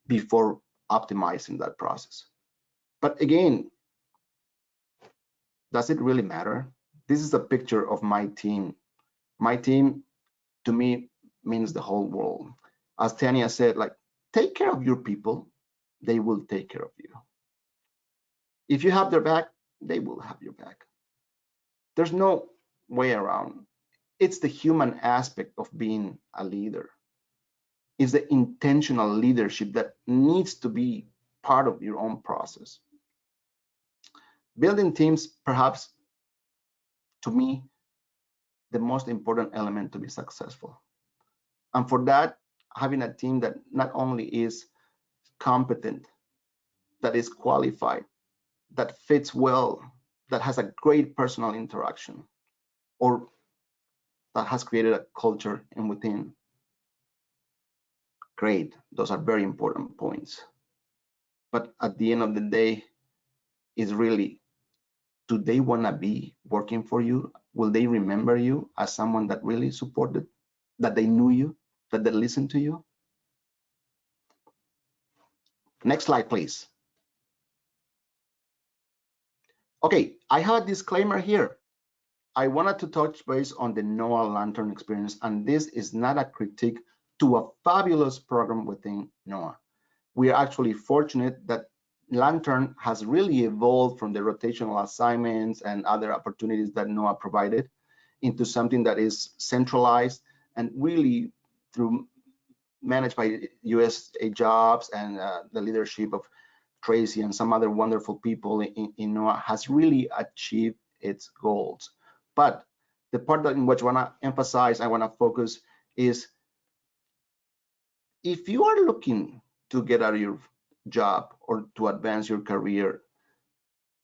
[SPEAKER 5] before optimizing that process. But again, does it really matter? This is a picture of my team. My team, to me, means the whole world. As Tanja said, like, take care of your people, they will take care of you. If you have their back, they will have your back. There's no way around. It's the human aspect of being a leader. It's the intentional leadership that needs to be part of your own process. Building teams, perhaps, to me, the most important element to be successful. And for that, having a team that not only is competent, that is qualified, that fits well, that has a great personal interaction, or that has created a culture in within. Great, those are very important points. But at the end of the day, is really, do they want to be working for you? Will they remember you as someone that really supported, that they knew you, that they listened to you? Next slide, please. Okay, I have a disclaimer here. I wanted to touch base on the NOAA Lantern experience, and this is not a critique to a fabulous program within NOAA. We are actually fortunate that Lantern has really evolved from the rotational assignments and other opportunities that NOAA provided into something that is centralized and really through managed by USA Jobs and the leadership of Tracy and some other wonderful people in NOAA has really achieved its goals. But the part that in which I want to emphasize, I want to focus is, if you are looking to get out of your job or to advance your career,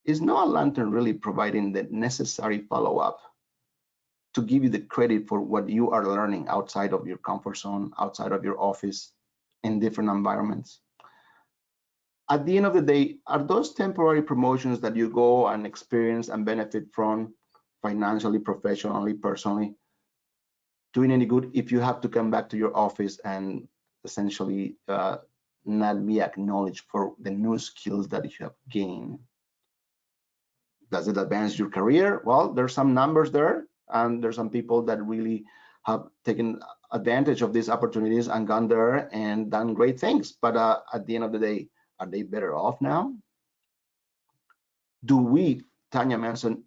[SPEAKER 5] is NOAA Lantern really providing the necessary follow-up to give you the credit for what you are learning outside of your comfort zone, outside of your office, in different environments? At the end of the day, are those temporary promotions that you go and experience and benefit from financially, professionally, personally, doing any good if you have to come back to your office and essentially not be acknowledged for the new skills that you have gained? Does it advance your career? Well, there's some numbers there, and there's some people that really have taken advantage of these opportunities and gone there and done great things. But at the end of the day, are they better off now? Do we, Tanja mentioned,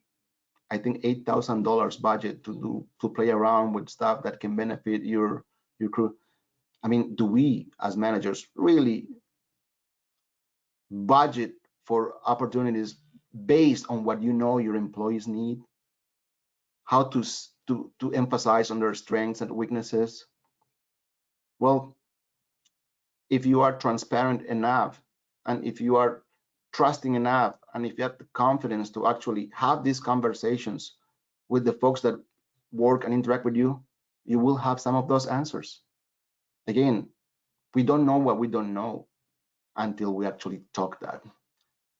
[SPEAKER 5] I think $8,000 budget to play around with stuff that can benefit your crew. I mean, do we as managers really budget for opportunities based on what you know your employees need? How to emphasize on their strengths and weaknesses? Well, if you are transparent enough, and if you are trusting enough, and if you have the confidence to actually have these conversations with the folks that work and interact with you, you will have some of those answers. Again, we don't know what we don't know until we actually talk that.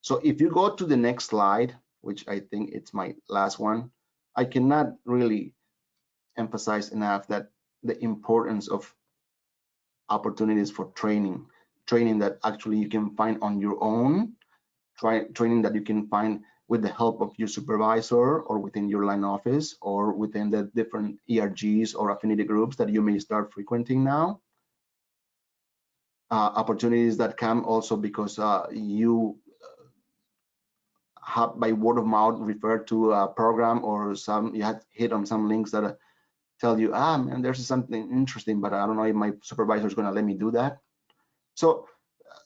[SPEAKER 5] So if you go to the next slide, which I think it's my last one, I cannot really emphasize enough that the importance of opportunities for training that actually you can find on your own, training that you can find with the help of your supervisor or within your line office or within the different ERGs or affinity groups that you may start frequenting now. Opportunities that come also because you have by word of mouth referred to a program, or you had hit on some links that tell you, man, there's something interesting, but I don't know if my supervisor is going to let me do that. So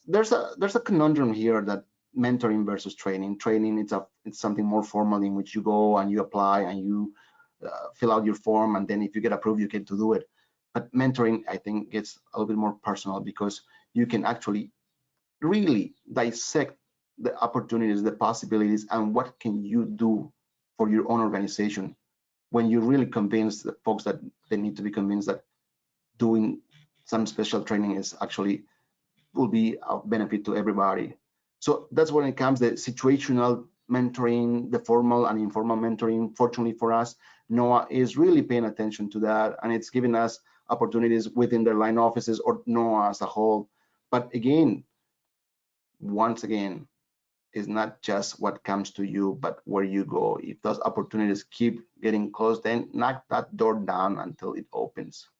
[SPEAKER 5] there's a conundrum here that mentoring versus training. Training, it's something more formal in which you go and you apply and you fill out your form, and then if you get approved, you get to do it. But mentoring, I think, gets a little bit more personal because you can actually really dissect the opportunities, the possibilities, and what can you do for your own organization when you really convince the folks that they need to be convinced that doing some special training is actually will be of benefit to everybody. So that's when it comes the situational mentoring, the formal and informal mentoring. Fortunately for us, NOAA is really paying attention to that, and it's giving us opportunities within their line offices or NOAA as a whole. But again, once again, it's not just what comes to you, but where you go. If those opportunities keep getting closed, then knock that door down until it opens,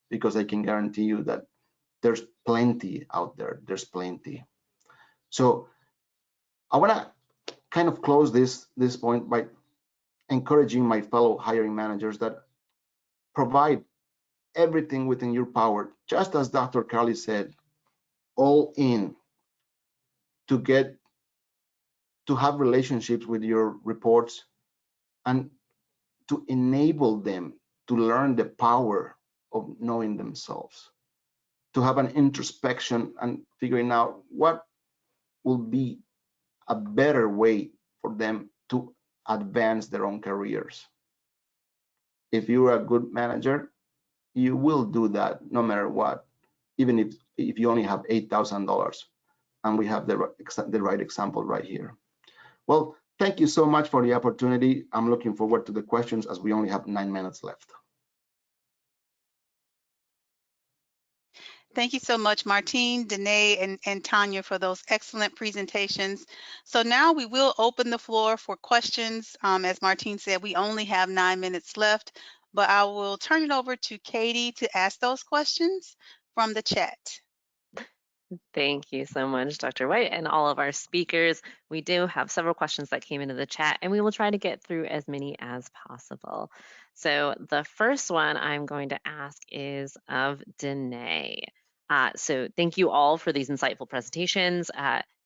[SPEAKER 5] because I can guarantee you that there's plenty out there. There's plenty. So I want to kind of close this point by encouraging my fellow hiring managers that provide everything within your power, just as Dr. Carlis said, all in to have relationships with your reports and to enable them to learn the power of knowing themselves, to have an introspection and figuring out what will be a better way for them to advance their own careers. If you're a good manager, you will do that no matter what, even if you only have $8,000. And we have the right example right here. Well, thank you so much for the opportunity. I'm looking forward to the questions as we only have 9 minutes left.
[SPEAKER 2] Thank you so much, Martine, Danae, and Tanya for those excellent presentations. So now we will open the floor for questions. As Martine said, we only have 9 minutes left, but I will turn it over to Katie to ask those questions from the chat.
[SPEAKER 1] Thank you so much, Dr. White, and all of our speakers. We do have several questions that came into the chat, and we will try to get through as many as possible. So the first one I'm going to ask is of Danae. So thank you all for these insightful presentations.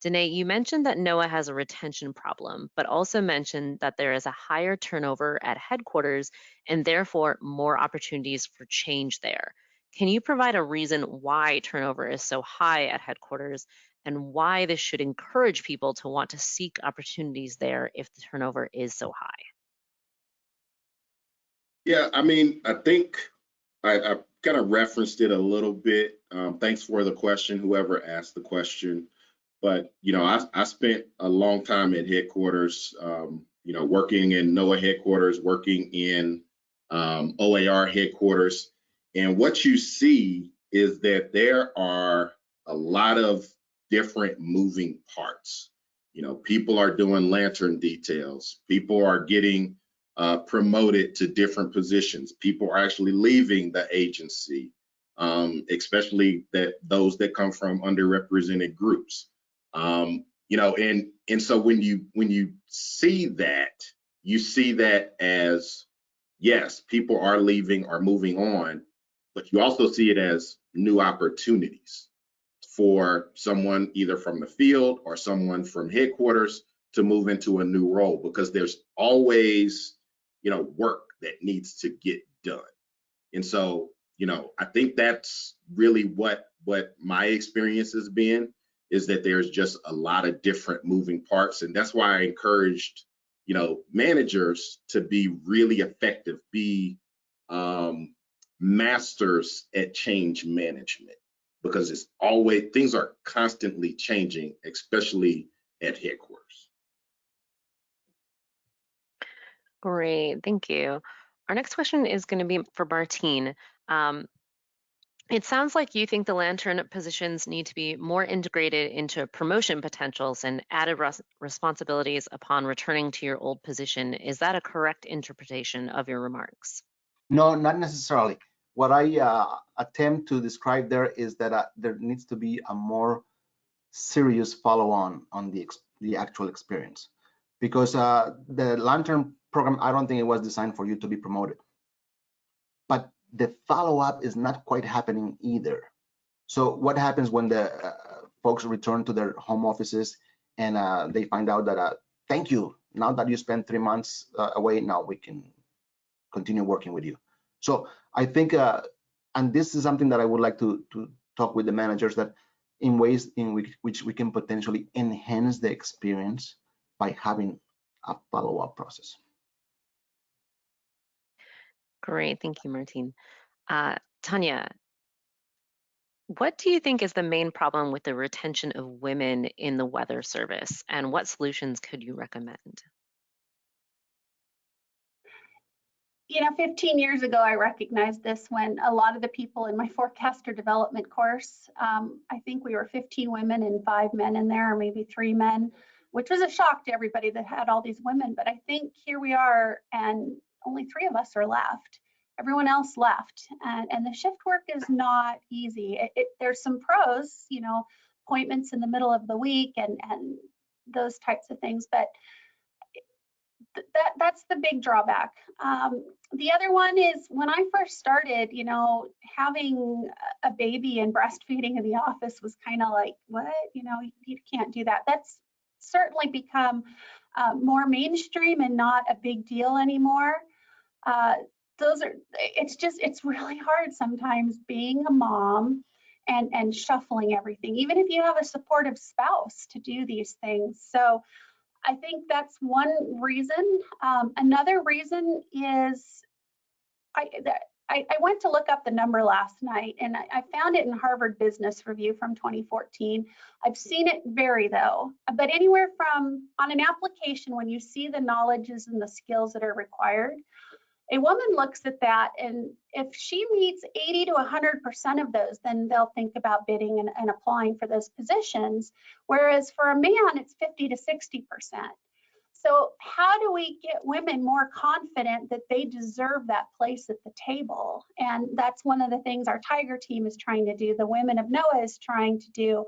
[SPEAKER 1] Danae, you mentioned that NOAA has a retention problem, but also mentioned that there is a higher turnover at headquarters and therefore more opportunities for change there. Can you provide a reason why turnover is so high at headquarters and why this should encourage people to want to seek opportunities there if the turnover is so high?
[SPEAKER 3] Yeah, I mean, I think I kind of referenced it a little bit. Thanks for the question, whoever asked the question. But, you know, I spent a long time at headquarters, you know, working in NOAA headquarters, working in OAR headquarters. And what you see is that there are a lot of different moving parts. You know, people are doing lantern details. People are getting promoted to different positions. People are actually leaving the agency, especially those that come from underrepresented groups. You know, and so when you see that, you see that as, yes, people are leaving or moving on, but you also see it as new opportunities for someone either from the field or someone from headquarters to move into a new role, because there's always, you know, work that needs to get done. And so, you know, I think that's really what my experience has been, is that there's just a lot of different moving parts. And that's why I encouraged, you know, managers to be really effective, be masters at change management, because it's always, things are constantly changing, especially at headquarters.
[SPEAKER 1] Great, thank you. Our next question is going to be for Martine. It sounds like you think the lantern positions need to be more integrated into promotion potentials and added responsibilities upon returning to your old position. Is that a correct interpretation of your remarks?
[SPEAKER 5] No, not necessarily. What I attempt to describe there is that there needs to be a more serious follow-on on the actual experience, because the lantern program, I don't think it was designed for you to be promoted, but the follow-up is not quite happening either. So what happens when the folks return to their home offices and they find out that thank you, now that you spent 3 months away, now we can continue working with you. So I think, and this is something that I would like to talk with the managers, that in ways in which we can potentially enhance the experience by having a follow-up process.
[SPEAKER 1] Great, thank you, Martine. Tanya, What do you think is the main problem with the retention of women in the weather service, and what solutions could you recommend?
[SPEAKER 4] 15 years ago, I recognized this when a lot of the people in my forecaster development course, I think we were 15 women and 5 men in there, or maybe 3 men, which was a shock to everybody that had all these women. But I think here we are, and only 3 of us are left. Everyone else left, and the shift work is not easy. There's some pros, appointments in the middle of the week and those types of things, but that's the big drawback. The other one is when I first started, having a baby and breastfeeding in the office was kind of like, what? You can't do that. That's certainly become more mainstream and not a big deal anymore. It's really hard sometimes being a mom and shuffling everything, even if you have a supportive spouse to do these things. So I think that's one reason. Another reason is I went to look up the number last night, and I found it in Harvard Business Review from 2014. I've seen it vary though, but anywhere from on an application, when you see the knowledges and the skills that are required, a woman looks at that, and if she meets 80 to 100% of those, then they'll think about bidding and applying for those positions. Whereas for a man, it's 50 to 60%. So how do we get women more confident that they deserve that place at the table? And that's one of the things our Tiger team is trying to do. The Women of NOAA is trying to do.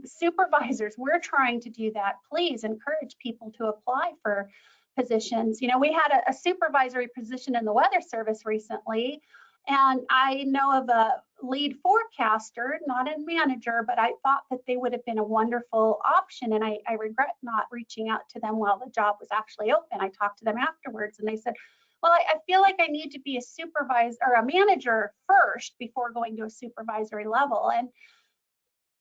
[SPEAKER 4] Supervisors, we're trying to do that. Please encourage people to apply for positions. We had a supervisory position in the Weather Service recently, and I know of a lead forecaster, not a manager, but I thought that they would have been a wonderful option, and I regret not reaching out to them while the job was actually open. I talked to them afterwards, and they said, well, I feel like I need to be a supervisor or a manager first before going to a supervisory level. And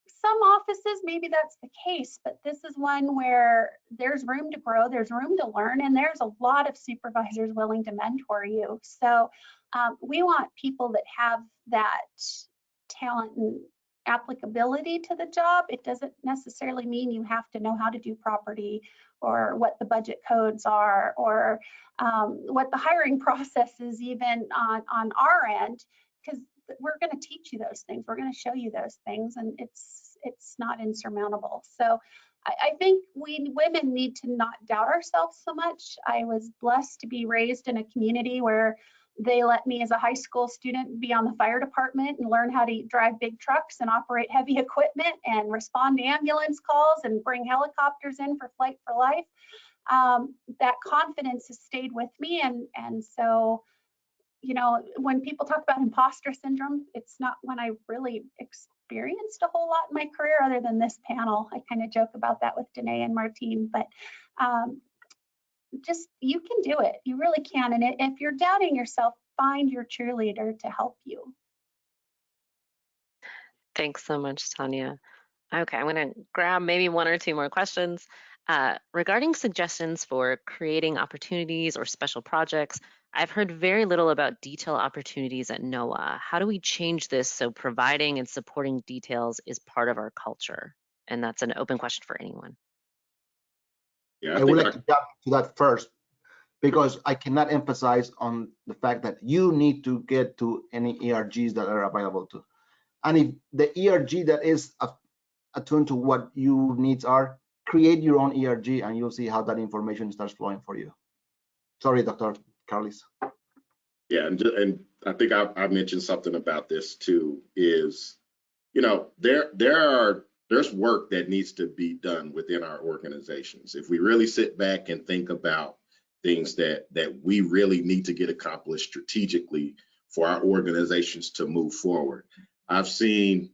[SPEAKER 4] some offices, maybe that's the case, but this is one where there's room to grow, there's room to learn, and there's a lot of supervisors willing to mentor you. So we want people that have that talent and applicability to the job. It doesn't necessarily mean you have to know how to do property or what the budget codes are or what the hiring process is even on our end, because we're going to teach you those things. We're going to show you those things, and it's not insurmountable. So I think we women need to not doubt ourselves so much. I was blessed to be raised in a community where they let me as a high school student be on the fire department and learn how to drive big trucks and operate heavy equipment and respond to ambulance calls and bring helicopters in for Flight for Life. That confidence has stayed with me, and so when people talk about imposter syndrome, it's not one I really experienced a whole lot in my career other than this panel. I kind of joke about that with Danae and Martine, but just you can do it. You really can. And if you're doubting yourself, find your cheerleader to help you.
[SPEAKER 1] Thanks so much, Tanja. Okay, I'm going to grab maybe 1 or 2 more questions. Regarding suggestions for creating opportunities or special projects, I've heard very little about detail opportunities at NOAA. How do we change this so providing and supporting details is part of our culture? And that's an open question for anyone.
[SPEAKER 3] Yeah,
[SPEAKER 5] I would like to jump to that first, because I cannot emphasize on the fact that you need to get to any ERGs that are available to. And if the ERG that is attuned to what your needs are, create your own ERG and you'll see how that information starts flowing for you. Sorry, Dr. Carlis.
[SPEAKER 3] Yeah, and I think I mentioned something about this too, is, there's work that needs to be done within our organizations. If we really sit back and think about things that we really need to get accomplished strategically for our organizations to move forward. I've seen,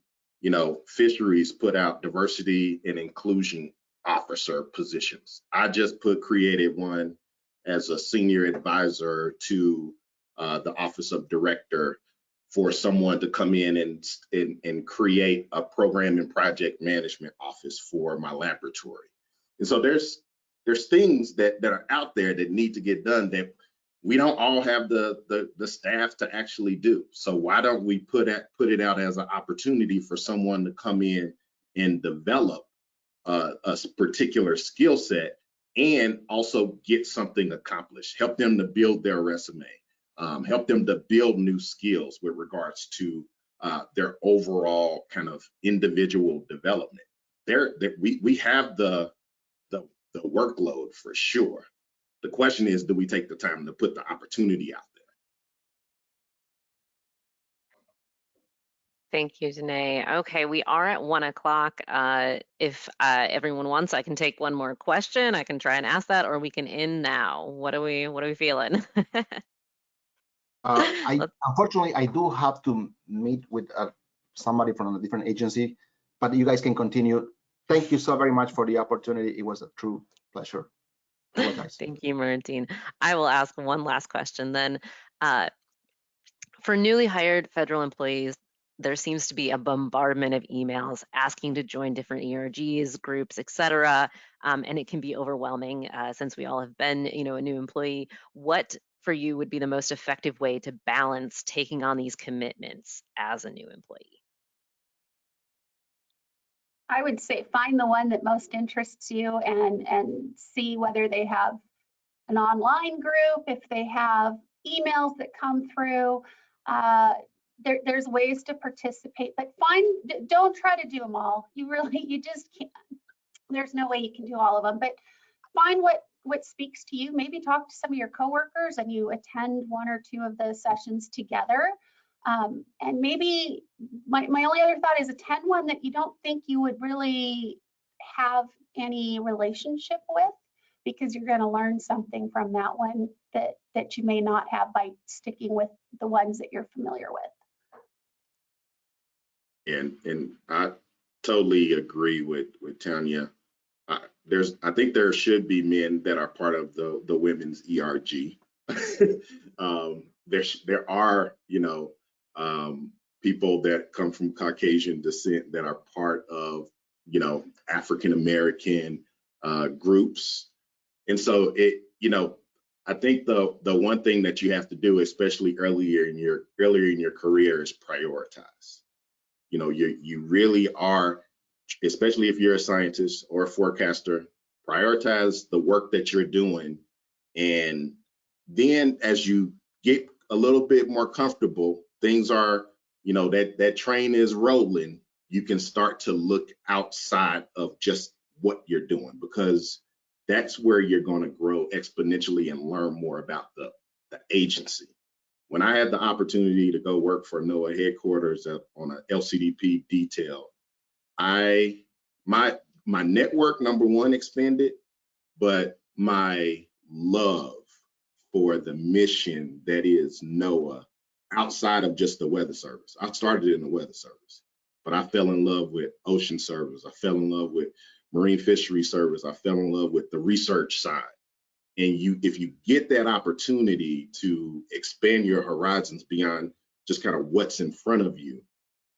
[SPEAKER 3] fisheries put out diversity and inclusion officer positions. I just created one as a senior advisor to the Office of Director for someone to come in and create a program and project management office for my laboratory. And so there's things that are out there that need to get done that we don't all have the staff to actually do. So why don't we put it out as an opportunity for someone to come in and develop a particular skill set and also get something accomplished, help them to build their resume, help them to build new skills with regards to their overall kind of individual development. We have the workload for sure. The question is, do we take the time to put the opportunity out there?
[SPEAKER 1] Thank you, Danae. Okay, we are at 1 o'clock. If everyone wants, I can take one more question. I can try and ask that, or we can end now. What are we feeling?
[SPEAKER 5] Unfortunately, I do have to meet with somebody from a different agency, but you guys can continue. Thank you so very much for the opportunity. It was a true pleasure.
[SPEAKER 1] Thank you, Martine. I will ask one last question then. For newly hired federal employees, there seems to be a bombardment of emails asking to join different ERGs, groups, etc., and it can be overwhelming since we all have been, a new employee. What for you would be the most effective way to balance taking on these commitments as a new employee?
[SPEAKER 4] I would say find the one that most interests you and see whether they have an online group, if they have emails that come through. There's ways to participate, but don't try to do them all. You just can't. There's no way you can do all of them, but find what speaks to you. Maybe talk to some of your coworkers and you attend one or two of the sessions together. And maybe my only other thought is attend one that you don't think you would really have any relationship with, because you're going to learn something from that one that you may not have by sticking with the ones that you're familiar with.
[SPEAKER 3] And I totally agree with Tanja. I think there should be men that are part of the women's ERG. There are, people that come from Caucasian descent that are part of, African American groups. And so I think the one thing that you have to do, especially earlier in your career, is prioritize. You really are, especially if you're a scientist or a forecaster, prioritize the work that you're doing. And then as you get a little bit more comfortable, things are, that train is rolling, you can start to look outside of just what you're doing, because that's where you're going to grow exponentially and learn more about the agency. When I had the opportunity to go work for NOAA headquarters on a LCDP detail, my network, number one, expanded, but my love for the mission that is NOAA outside of just the weather service. I started in the weather service, but I fell in love with ocean service. I fell in love with marine fishery service. I fell in love with the research side. And if you get that opportunity to expand your horizons beyond just kind of what's in front of you,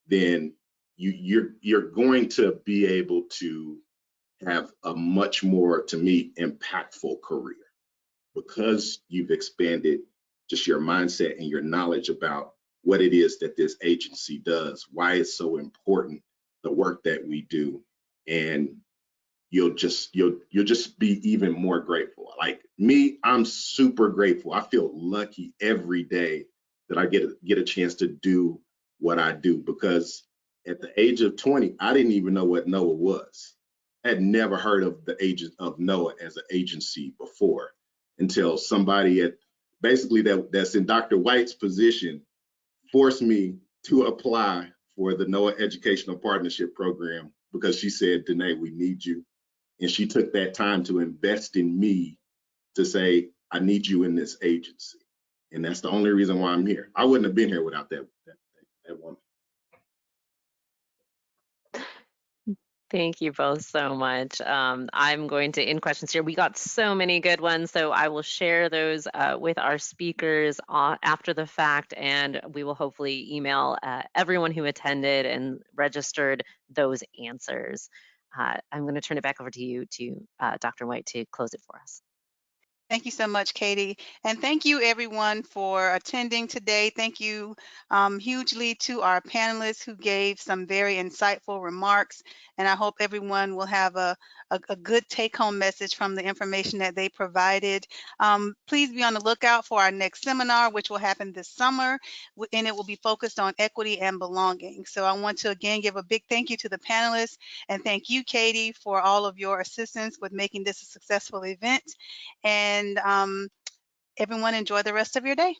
[SPEAKER 3] then you're going to be able to have a much more, to me, impactful career, because you've expanded just your mindset and your knowledge about what it is that this agency does, why it's so important, the work that we do, and you'll just be even more grateful. Like me, I'm super grateful. I feel lucky every day that I get a chance to do what I do, because at the age of 20, I didn't even know what NOAA was. I had never heard of the agent of NOAA as an agency before, until somebody that's in Dr. White's position forced me to apply for the NOAA Educational Partnership Program, because she said, Danae, we need you. And she took that time to invest in me to say, I need you in this agency. And that's the only reason why I'm here. I wouldn't have been here without that woman.
[SPEAKER 1] Thank you both so much. I'm going to end questions here. We got so many good ones, so I will share those with our speakers after the fact, and we will hopefully email everyone who attended and registered those answers. I'm going to turn it back over to you, Dr. White, to close it for us.
[SPEAKER 2] Thank you so much, Katie. And thank you everyone for attending today. Thank you hugely to our panelists who gave some very insightful remarks. And I hope everyone will have a good take-home message from the information that they provided. Please be on the lookout for our next seminar, which will happen this summer, and it will be focused on equity and belonging. So I want to again give a big thank you to the panelists, and thank you, Katie, for all of your assistance with making this a successful event. And everyone enjoy the rest of your day.